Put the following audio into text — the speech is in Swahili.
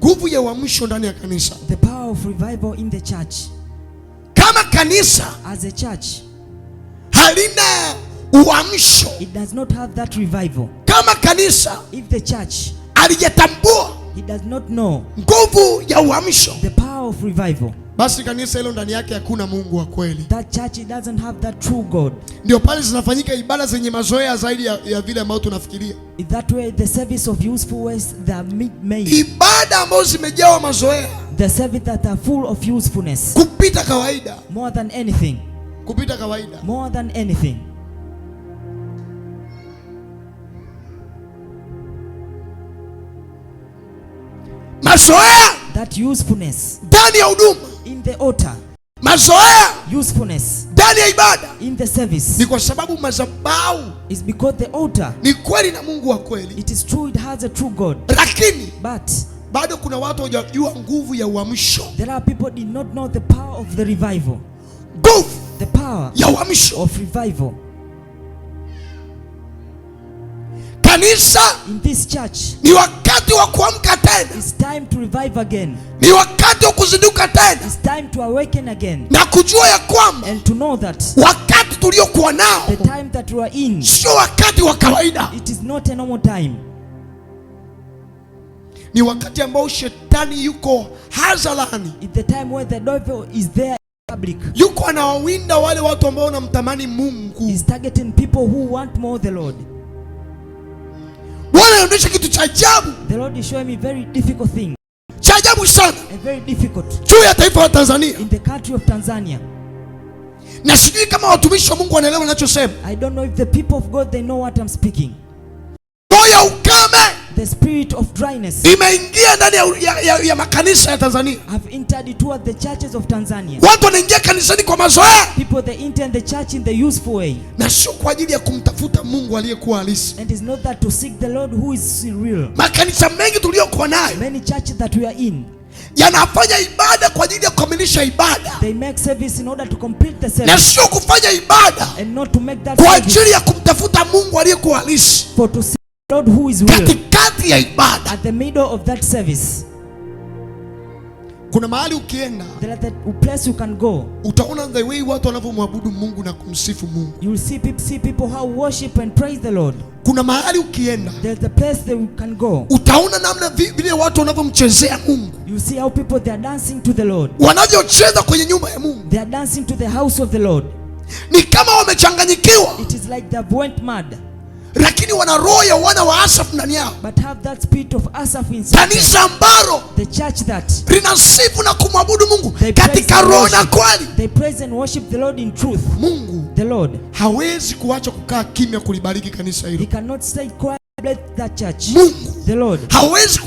nguvu ya uamsho ndani ya kanisa. The power of revival in the church. Kama kanisa as a church halina uamsho, it does not have that revival. Kama kanisa if the church alijatambua it does not know nguvu ya uamsho, the power of revival, basi kanisa hilo ndani yake hakuna Mungu wa kweli. That church it doesn't have that true God. Ndio pale zinafanyika ibada zenye mazoea zaidi ya vile ambavyo tunafikiria. In that way the service of useful ways that are made. Ibada ambazo zimejawa mazoea. The service that are full of usefulness. Kupita kawaida. More than anything. Kupita kawaida. More than anything. Mazoea. That usefulness. Ndani ya huduma. In the altar. Mazoea. Usefulness. Ndani ya ibada. In the service. Ni kwa sababu madhabahu is because the altar ni kweli na Mungu wa kweli. It is true, it has a true God. Lakini but bado kuna watu hawajajua nguvu ya uamsho. There are people did not know the power of the revival. Nguvu. The power ya uamsho of revival. Kanisa, in this church, ni wakati wa kuamka tena. It's time to revive again. Ni wakati wa kuzinduka tena. It's time to awaken again. Na kujua ya kwamba and to know that wakati tuliokuwa nao, the time that we are in, sio wakati wa kawaida. It is not a normal time. Ni wakati ambao shetani yuko hadharani. It's the time where the devil is there in public. Yuko anawawinda wale watu ambao wanamtamani Mungu. He's targeting people who want more the Lord. Bwana anaonyesha kitu cha ajabu. The Lord is showing me very difficult thing. Cha ajabu sana. A very difficult. Juu ya taifa la Tanzania. In the country of Tanzania. Na sijui kama watumishi wa Mungu wanaelewa ninachosema. I don't know if the people of God they know what I'm speaking. Roho ya ukame, the spirit of dryness, imeingia ndani ya makanisa ya Tanzania. Have entered toward the churches of Tanzania. Watu wanaingia kanisani kwa mazoea. People they enter the church in the useful way. Na sio kwa ajili ya kumtafuta Mungu aliyekuwa halisi. And it's not that to seek the Lord who is real. Makanisa mengi tuliyokuwa nayo, many churches that we are in, yanafanya ibada kwa ajili ya kukamilisha ibada. They make service in order to complete the service. Na sio kufanya ibada and not to make that kwa ajili ya kumtafuta Mungu aliyekuwa halisi. For to seek the Lord who is real. Katikati ya ibada. At the middle of that service. Kuna mahali ukienda, there is a place you can go. Utaona the way watu wanavyomwabudu Mungu na kumsifu Mungu. You will see people how worship and praise the Lord. Kuna mahali ukienda, there is a place that you can go. Utaona namna vile watu wanavyomchezea Mungu. You see how people they are dancing to the Lord. Wanavyocheza kwenye nyumba ya Mungu. They are dancing to the house of the Lord. Ni kama wamechanganyikiwa. It is like they went mad. Lakini wana roho ya wana wa Asaf ndani yao. But have that spirit of Asaph inside. Kanisa ambalo the church that linasifu na kumwabudu Mungu katika roho na kweli. They praise and worship the Lord in truth. Mungu, the Lord, hawezi kuacha kukaa kimya kulibariki kanisa hilo. He cannot stay quiet that church. Mungu, the Lord, hawezi kukaa